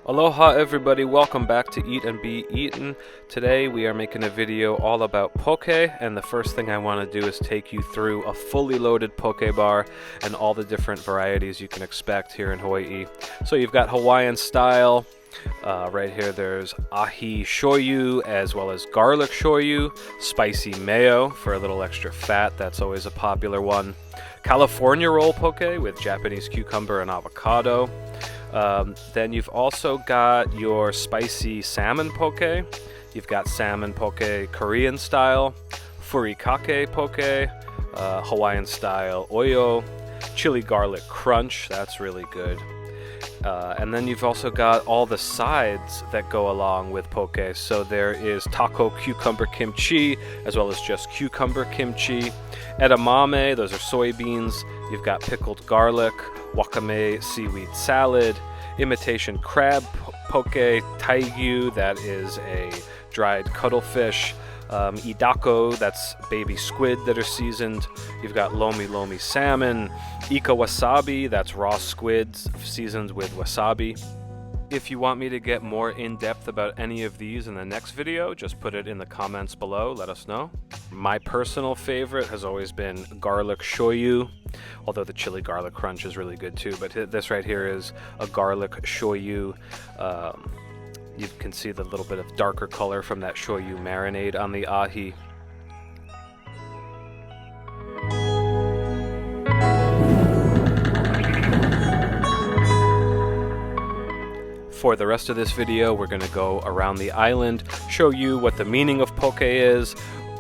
Aloha everybody, welcome back to Eat and Be Eaten. Today we are making a video all about poke, and the first thing I want to do is take you through a fully loaded poke bar and all the different varieties you can expect here in Hawaii. So you've got Hawaiian style, right here there's ahi shoyu as well as garlic shoyu, spicy mayo for a little extra fat, that's always a popular one. California roll poke with Japanese cucumber and avocado. Then you've also got your spicy salmon poke. You've got salmon poke Korean style, furikake poke, Hawaiian style oyo, chili garlic crunch, that's really good. And then you've also got all the sides that go along with poke. So there is taco cucumber kimchi, as well as just cucumber kimchi. Edamame, those are soybeans. You've got pickled garlic, wakame seaweed salad, imitation crab poke, taigu, that is a dried cuttlefish, idako, that's baby squid that are seasoned. You've got lomi salmon, ika wasabi, that's raw squids seasoned with wasabi. If you want me to get more in-depth about any of these in the next video, just put it in the comments below, let us know. My personal favorite has always been garlic shoyu, although the chili garlic crunch is really good too, but this right here is a garlic shoyu. You can see the little bit of darker color from that shoyu marinade on the ahi. For the rest of this video, we're going to go around the island, show you what the meaning of poke is,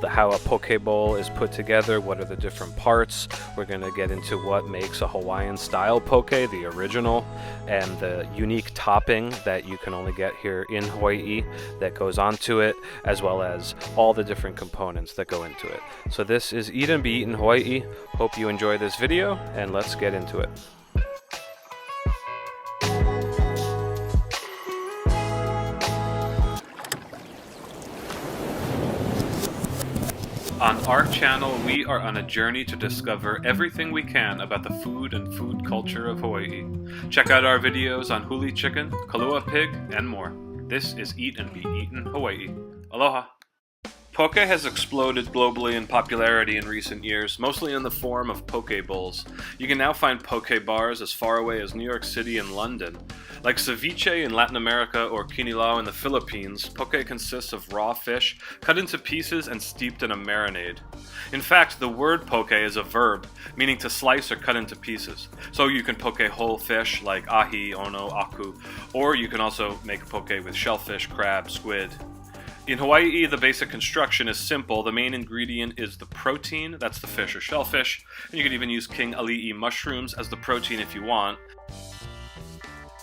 how a poke bowl is put together, what are the different parts. We're going to get into what makes a Hawaiian style poke, the original, and the unique topping that you can only get here in Hawaii that goes onto it, as well as all the different components that go into it. So this is Eat and Be Eaten Hawaii. Hope you enjoy this video, and let's get into it. On our channel, we are on a journey to discover everything we can about the food and food culture of Hawaii. Check out our videos on huli chicken, kalua pig, and more. This is Eat and Be Eaten Hawaii. Aloha! Poke has exploded globally in popularity in recent years, mostly in the form of poke bowls. You can now find poke bars as far away as New York City and London. Like ceviche in Latin America or kinilaw in the Philippines, poke consists of raw fish cut into pieces and steeped in a marinade. In fact, the word poke is a verb, meaning to slice or cut into pieces. So you can poke whole fish like ahi, ono, aku, or you can also make poke with shellfish, crab, squid. In Hawaii, the basic construction is simple. The main ingredient is the protein, that's the fish or shellfish, and you can even use king ali'i mushrooms as the protein if you want.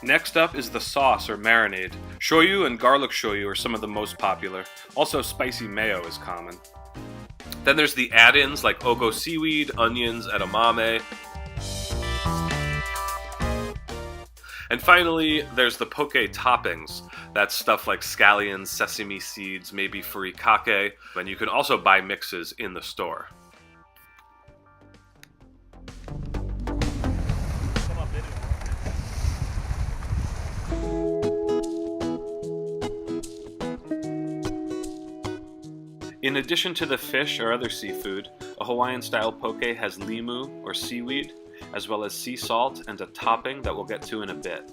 Next up is the sauce or marinade. Shoyu and garlic shoyu are some of the most popular. Also, spicy mayo is common. Then there's the add-ins like ogo seaweed, onions, edamame. And finally, there's the poke toppings. That's stuff like scallions, sesame seeds, maybe furikake, and you can also buy mixes in the store. In addition to the fish or other seafood, a Hawaiian-style poke has limu or seaweed, as well as sea salt and a topping that we'll get to in a bit.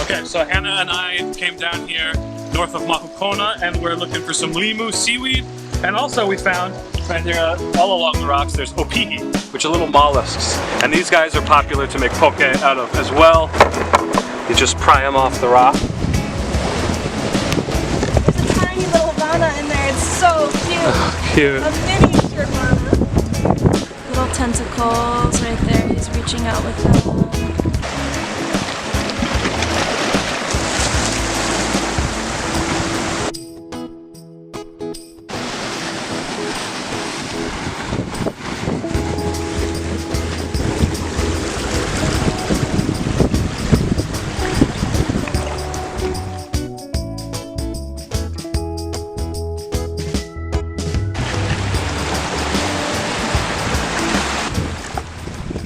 Okay, so Hannah and I came down here north of Makukona and we're looking for some limu seaweed. And also we found right there all along the rocks there's opihi, which are little mollusks. And these guys are popular to make poke out of as well. You just pry them off the rock. There's a tiny little vana in there, it's so cute. Cute. A miniature vana. Little tentacles right there, he's reaching out with them.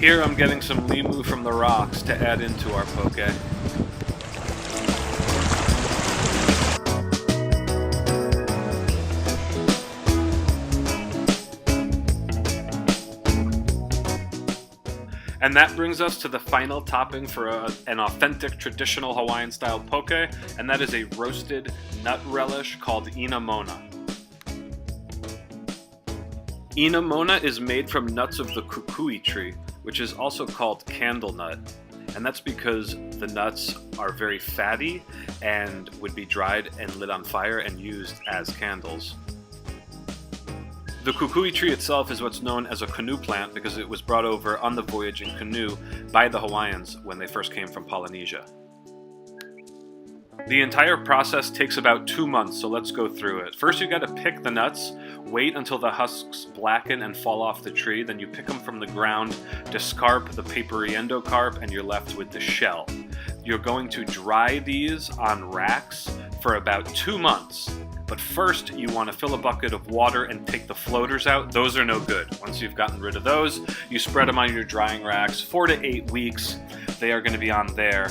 Here I'm getting some limu from the rocks to add into our poke. And that brings us to the final topping for an authentic traditional Hawaiian style poke, and that is a roasted nut relish called Inamona. Inamona is made from nuts of the Kukui tree, which is also called candle nut, and that's because the nuts are very fatty and would be dried and lit on fire and used as candles. The kukui tree itself is what's known as a canoe plant because it was brought over on the voyage in canoe by the Hawaiians when they first came from Polynesia. The entire process takes about 2 months, so let's go through it. First, you got to pick the nuts, wait until the husks blacken and fall off the tree, then you pick them from the ground, discarp the papery endocarp, and you're left with the shell. You're going to dry these on racks for about 2 months. But first, you want to fill a bucket of water and take the floaters out. Those are no good. Once you've gotten rid of those, you spread them on your drying racks. 4 to 8 weeks, they are going to be on there.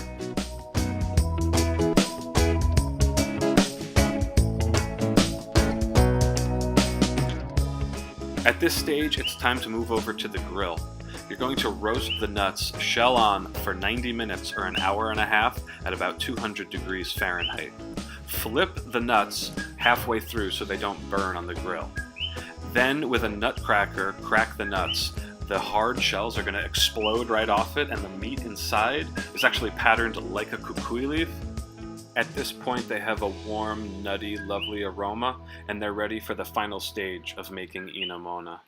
At this stage, it's time to move over to the grill. You're going to roast the nuts shell on for 90 minutes or an hour and a half at about 200 degrees Fahrenheit. Flip the nuts halfway through so they don't burn on the grill. Then with a nutcracker, crack the nuts. The hard shells are going to explode right off it, and the meat inside is actually patterned like a kukui leaf. At this point, they have a warm, nutty, lovely aroma, and they're ready for the final stage of making Inamona.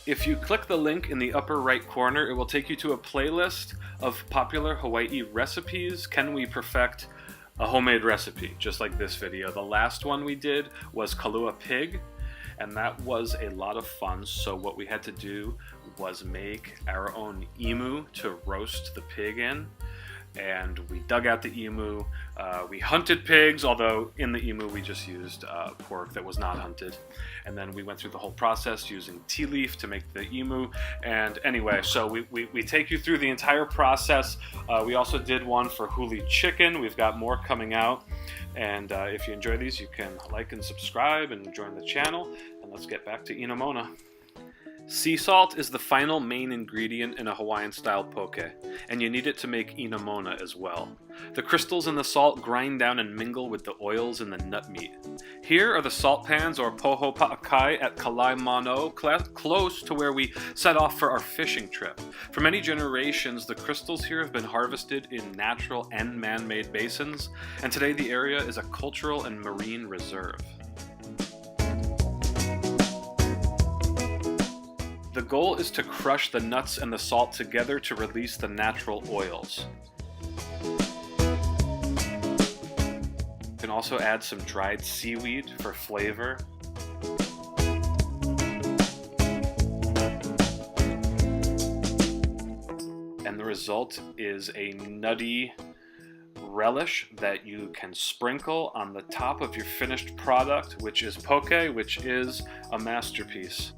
If you click the link in the upper right corner, it will take you to a playlist of popular Hawaii recipes. Can we perfect a homemade recipe, just like this video? The last one we did was kalua pig, and that was a lot of fun. So what we had to do was make our own imu to roast the pig in. And we dug out the emu. We hunted pigs, although in the emu we just used pork that was not hunted. And then we went through the whole process using tea leaf to make the emu. And anyway, so we take you through the entire process. We also did one for huli chicken. We've got more coming out. And if you enjoy these, you can like and subscribe and join the channel. And let's get back to Inamona. Sea salt is the final main ingredient in a Hawaiian-style poke, and you need it to make Inamona as well. The crystals in the salt grind down and mingle with the oils in the nut meat. Here are the salt pans, or poho pa'akai, at Kalaimano, close to where we set off for our fishing trip. For many generations, the crystals here have been harvested in natural and man-made basins, and today the area is a cultural and marine reserve. The goal is to crush the nuts and the salt together to release the natural oils. You can also add some dried seaweed for flavor. And the result is a nutty relish that you can sprinkle on the top of your finished product, which is poke, which is a masterpiece.